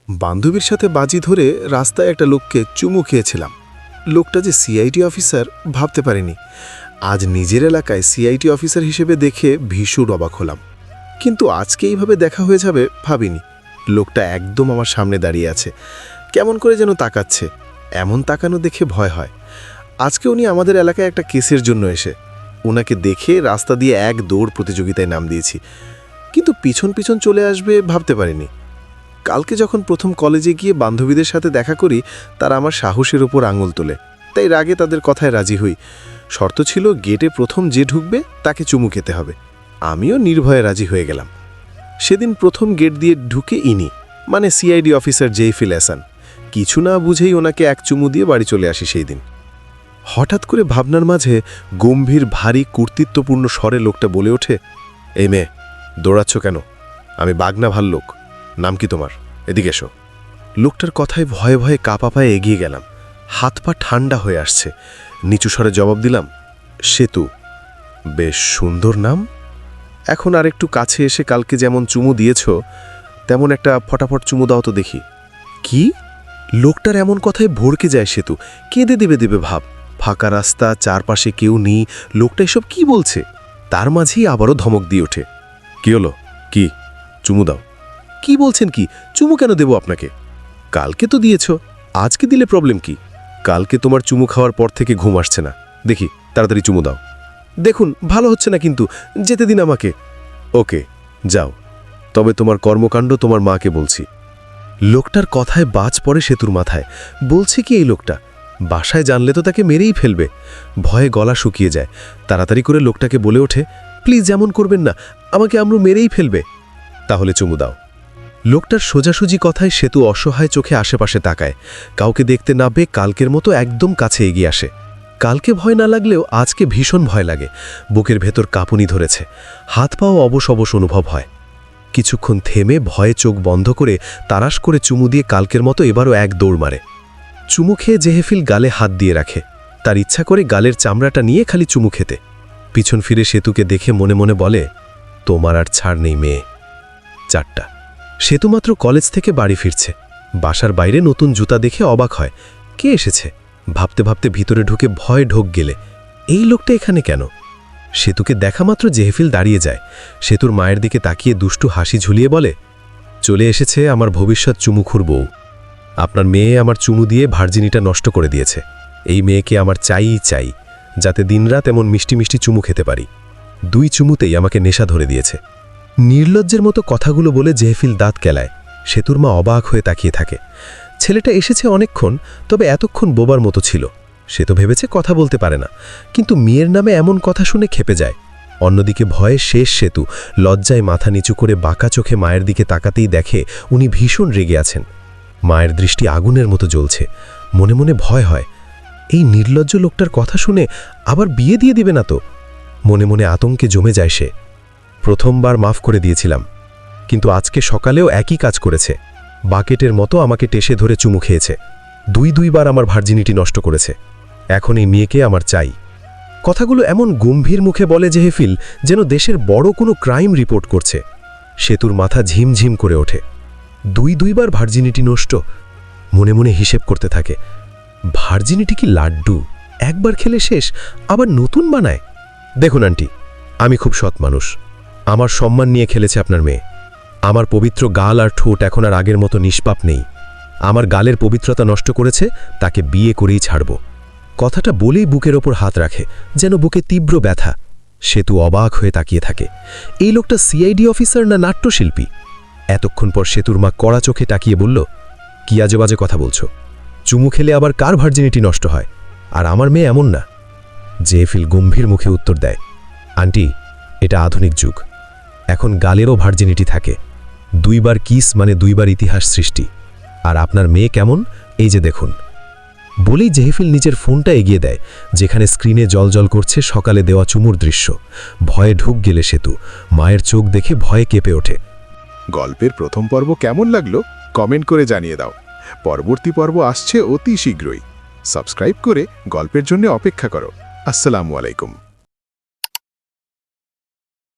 বান্ধবীর সাথে বাজি ধরে রাস্তায় একটা লোককে চুমু খেয়েছিলাম। লোকটা যে সিআইডি অফিসার ভাবতে পারিনি। আজ নিজের এলাকায় সিআইডি অফিসার হিসেবে দেখে ভীষণ অবাক হলাম। কিন্তু আজকে এইভাবে দেখা হয়ে যাবে ভাবিনি। লোকটা একদম আমার সামনে দাঁড়িয়ে আছে, কেমন করে যেন তাকাচ্ছে। এমন তাকানো দেখে ভয় হয়। আজকে উনি আমাদের এলাকায় একটা কেসের জন্য এসে, ওনাকে দেখে রাস্তা দিয়ে এক দৌড় প্রতিযোগিতায় নাম দিয়েছি, কিন্তু পিছন পিছন চলে আসবে ভাবতে পারিনি। কালকে যখন প্রথম কলেজে গিয়ে বান্ধবীদের সাথে দেখা করি, তারা আমার সাহসের ওপর আঙুল তোলে, তাই রাগে তাদের কথায় রাজি হই। শর্ত ছিল গেটে প্রথম যে ঢুকবে তাকে চুমু খেতে হবে। আমিও নির্ভয়ে রাজি হয়ে গেলাম। সেদিন প্রথম গেট দিয়ে ঢুকে ইনি, মানে সিআইডি অফিসার জেইফিল হাসান। কিছু না বুঝেই ওনাকে এক চুমু দিয়ে বাড়ি চলে আসি। সেই দিন হঠাৎ করে ভাবনার মাঝে গম্ভীর ভারী কর্তৃত্বপূর্ণ স্বরে লোকটা বলে ওঠে, এই মেয়ে, দৌড়াচ্ছ কেন? আমি বাগনা ভাল্লুক। নাম কি তোমার? এদিকে এসো। লোকটার কথায় ভয়ে ভয়ে কাঁপা পায়ে এগিয়ে গেলাম। হাত পা ঠান্ডা হয়ে আসছে। নিচু স্বরে জবাব দিলাম, সেতু। বেশ সুন্দর নাম। এখন আর একটু কাছে এসে কালকে যেমন চুমু দিয়েছ তেমন একটা ফটাফট চুমু দাও তো দেখি। কি? লোকটার এমন কথায় ভড়কে যায় সেতু। কেঁদে দেবে ভাব। ফাঁকা রাস্তা, চারপাশে কেউ নেই। লোকটা এসব কি বলছে? তার মাঝেই আবারও ধমক দিয়ে ওঠে, কি হলো? কি? চুমু দাও। কি বলছেন? কি চুমু কেন দেব আপনাকে? কালকে তো দিয়েছ, আজকে দিলে প্রবলেম কি? কালকে তোমার চুমু খাওয়ার পর থেকে ঘুম আসছে না। দেখি তাড়াতাড়ি চুমু দাও। দেখুন ভালো হচ্ছে না, কিন্তু যেতে দিন আমাকে। ওকে, যাও, তবে তোমার কর্মকাণ্ড তোমার মাকে বলছি। লোকটার কথায় বাজ পড়ে সেতুর মাথায়। বলছে কি এই লোকটা? বাসায় জানলে তো তাকে মেরেই ফেলবে। ভয়ে গলা শুকিয়ে যায়। তাড়াতাড়ি করে লোকটাকে বলে ওঠে, প্লিজ এমন করবেন না, আমাকে আমরা মেরেই ফেলবে। তাহলে চুমু দাও। লোকটার সোজাসুজি কথায় সেতু অসহায় চোখে আশেপাশে তাকায়। কাউকে দেখতে না পেয়ে কালকের মতো একদম কাছে এগিয়ে আসে। কালকে ভয় না লাগলেও আজকে ভীষণ ভয় লাগে। বুকের ভেতর কাঁপুনি ধরেছে। হাত পাও অবশ অবশ অনুভব হয়। কিছুক্ষণ থেমে ভয়ে চোখ বন্ধ করে তাড়াশ করে চুমু দিয়ে কালকের মতো এবারও এক দৌড় মারে। চুমু খেয়ে জেহেফিল গালে হাত দিয়ে রাখে। তার ইচ্ছা করে গালের চামড়াটা নিয়ে খালি চুমু খেতে। পিছন ফিরে সেতুকে দেখে মনে মনে বলে, তোমার আর ছাড় নেই মেয়ে। 4টা। সেতু মাত্র কলেজ থেকে বাড়ি ফিরছে। বাসার বাইরে নতুন জুতা দেখে অবাক হয়। কে এসেছে? ভাবতে ভাবতে ভিতরে ঢুকে ভয় ঢোক গেলে, এই লোকটা এখানে কেন? সেতুকে দেখা মাত্র জেহেফিল দাঁড়িয়ে যায়। সেতুর মায়ের দিকে তাকিয়ে দুষ্টু হাসি ঝুলিয়ে বলে, চলে এসেছে আমার ভবিষ্যৎ চুমুখুর বউ। আপনার মেয়ে আমার চুমু দিয়ে ভার্জিনিটা নষ্ট করে দিয়েছে। এই মেয়েকে আমার চাই, যাতে দিনরাত এমন মিষ্টি মিষ্টি চুমু খেতে পারি। 2 চুমুতেই আমাকে নেশা ধরে দিয়েছে। নির্লজ্জের মতো কথাগুলো বলে জেহেফিল দাঁত কেলায়। সেতুর মা অবাক হয়ে তাকিয়ে থাকে। ছেলেটা এসেছে অনেকক্ষণ, তবে এতক্ষণ বোবার মতো ছিল। সে তো ভেবেছে কথা বলতে পারে না, কিন্তু মেয়ের নামে এমন কথা শুনে খেপে যায়। অন্যদিকে ভয়ে শেষ সেতু লজ্জায় মাথা নিচু করে বাঁকা চোখে মায়ের দিকে তাকাতেই দেখে উনি ভীষণ রেগে আছেন। মায়ের দৃষ্টি আগুনের মতো জ্বলছে। মনে মনে ভয় হয়, এই নির্লজ্জ লোকটার কথা শুনে আবার বিয়ে দিয়ে দিবে না তো? মনে মনে আতঙ্কে জমে যায় সে। প্রথমবার মাফ করে দিয়েছিলাম, কিন্তু আজকে সকালেও একই কাজ করেছে। বাকেটের মতো আমাকে টেসে ধরে চুমু খেয়েছে। 2বার আমার ভার্জিনিটি নষ্ট করেছে। এখন এই মেয়েকে আমার চাই। কথাগুলো এমন গম্ভীর মুখে বলে জেহেফিল, যেন দেশের বড় কোনো ক্রাইম রিপোর্ট করছে। সেতুর মাথা ঝিমঝিম করে ওঠে। 2বার ভার্জিনিটি নষ্ট। মনে মনে হিসেব করতে থাকে, ভার্জিনিটি কি লাড্ডু? একবার খেলে শেষ, আবার নতুন বানায়? দেখুন আন্টি, আমি খুব সৎ মানুষ। আমার সম্মান নিয়ে খেলেছে আপনার মেয়ে। আমার পবিত্র গাল আর ঠোঁট এখন আর আগের মতো নিষ্পাপ নেই। আমার গালের পবিত্রতা নষ্ট করেছে, তাকে বিয়ে করেই ছাড়ব। কথাটা বলেই বুকের ওপর হাত রাখে, যেন বুকে তীব্র ব্যথা। সেতু অবাক হয়ে তাকিয়ে থাকে। এই লোকটা সিআইডি অফিসার না নাট্যশিল্পী? এতক্ষণ পর সেতুর মা কড়া চোখে তাকিয়ে বলল, কি আজেবাজে কথা বলছো? চুমু খেলে আবার কার ভার্জিনিটি নষ্ট হয়? আর আমার মেয়ে এমন না। জেহেফিল গম্ভীর মুখে উত্তর দেয়, আন্টি, এটা আধুনিক যুগ। এখন গালেরও ভার্জিনিটি থাকে। 2বার কিস মানে 2বার ইতিহাস সৃষ্টি। আর আপনার মেয়ে কেমন, এই যে দেখুন। বলেই জেহেফিল নিজের ফোনটা এগিয়ে দেয়, যেখানে স্ক্রিনে জলজল করছে সকালে দেওয়া চুমুর দৃশ্য। ভয়ে ঢুক গেলে সেতু। মায়ের চোখ দেখে ভয়ে কেঁপে ওঠে। গল্পের প্রথম পর্ব কেমন লাগলো কমেন্ট করে জানিয়ে দাও। পরবর্তী পর্ব আসছে অতি শীঘ্রই। সাবস্ক্রাইব করে গল্পের জন্য অপেক্ষা করো। আসসালামু আলাইকুম।